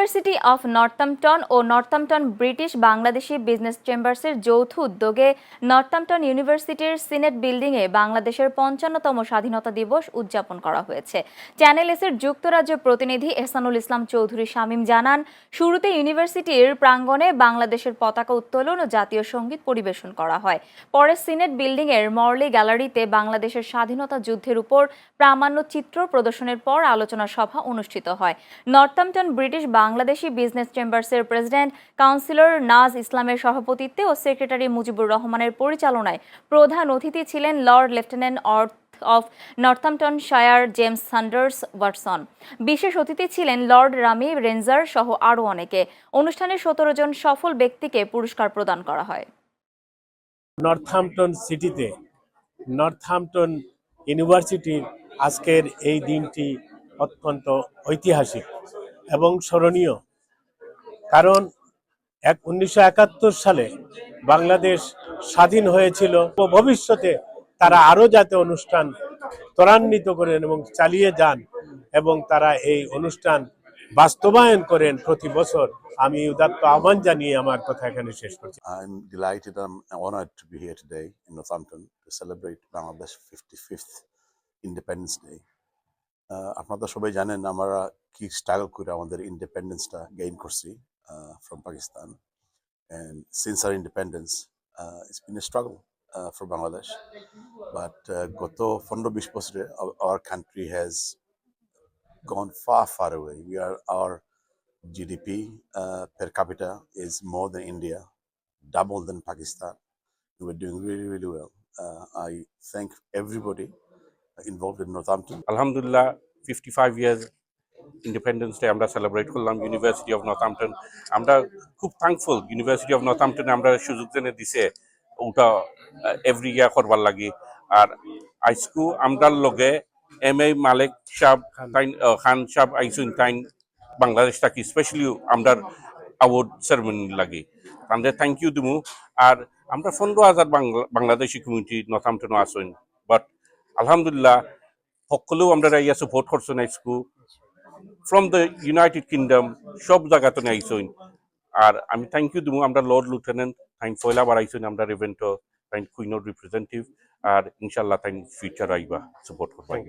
University of Northampton ও Northampton British Bangladeshi business চেম্বার্সের যৌথ উদ্যোগে নর্থাম্পটন ইউনিভার্সিটির সিনেট বিল্ডিংয়ে বাংলাদেশের ৫৫তম স্বাধীনতা দিবস উদযাপন করা হয়েছে। চ্যানেল এসের যুক্তরাজ্য প্রতিনিধি এহসানুল ইসলাম চৌধুরী শামীম জানান, শুরুতে ইউনিভার্সিটির প্রাঙ্গণে বাংলাদেশের পতাকা উত্তোলন ও জাতীয় সঙ্গীত পরিবেশন করা হয়। পরে সিনেট বিল্ডিংয়ের মর্লি গ্যালারিতে বাংলাদেশের স্বাধীনতা যুদ্ধের উপর প্রামাণ্য চিত্র প্রদর্শনের পর আলোচনা সভা অনুষ্ঠিত হয়। নর্থাম্পটন ব্রিটিশ বাংলাদেশি বিজনেস চেম্বার্সের প্রেসিডেন্ট কাউন্সিলর নাজ ইসলামের সভাপতিত্বে ও সেক্রেটারি মুজিবুর রহমানের পরিচালনায় প্রধান অতিথি ছিলেন lord lieutenant of Northamptonshire James Sanders Watson. বিশেষ অতিথি ছিলেন লর্ড রামি রেঞ্জার সহ আরও অনেকে। অনুষ্ঠানে ১৭ জন সফল ব্যক্তিকে পুরস্কার প্রদান করা হয়। নর্থাম্পটন সিটিতে নর্থাম্পটন ইউনিভার্সিটির আজকের এই দিনটি অত্যন্ত ঐতিহাসিক এবং স্মরণীয়, কারণ 1971 সালে বাংলাদেশ স্বাধীন হয়েছিল ও ভবিষ্যতে তারা আরও যাতে অনুষ্ঠান ত্বরান্বিত করেন এবং চালিয়ে যান এবং তারা এই অনুষ্ঠান বাস্তবায়ন করেন প্রতি বছর। আমি উদাত্ত আহ্বান জানিয়ে আমার কথা এখানে শেষ করছি। I'm delighted and honored to be here today in Northampton to celebrate Bangladesh 55th Independence Day. আপনারা সবাই জানেন আমরা কি স্ট্রাগল করে আমাদের ইন্ডিপেন্ডেন্সটা গেইন করছি from Pakistan, and since our independence it's been a struggle for Bangladesh, but গত 15-20 বছরে our country has gone far away. Our GDP per capita is more than India, double than Pakistan. We're doing really well. I thank everybody involved in Northampton. Alhamdulillah, 55 years independence day আমরা celebrate করলাম university of Northampton. আমরা খুব thankful university of নর্থাম্পটনে আমরা সুযোগ জেনে দিছে ওটা every year করবার লাগি। আর আইসকু আমরার লগে এম এ মালিক সাহ খান সাহ আইসুন তাইন বাংলাদেশ থাকি স্পেশালি আমরার অ্যাওয়ার্ড সেরেমনি লাগি, তাদের থ্যাংক ইউ দিমু। আর আমরা 15,000 বাংলাদেশি কমিউনিটি নর্থাম্পটনও আসুন, বাট আলহামদুলিল্লাহ সকলেও আমরা ইয়া সাপোর্ট করছেন আইসকু ফ্রম দ্য ইউনাইটেড কিংডম সব জায়গাতে আইসইন। আর আমি থ্যাংক ইউ দিমু আমরা লর্ড লিউটেন্যান্ট তাইন ফয়লাবার আইসইন আমরা ইভেন্টও তাইন কুইনোর রিপ্রেজেন্টেটিভ, আর ইনশাল্লাহ তাইন ফিউচার আইবা সাপোর্ট করবাই।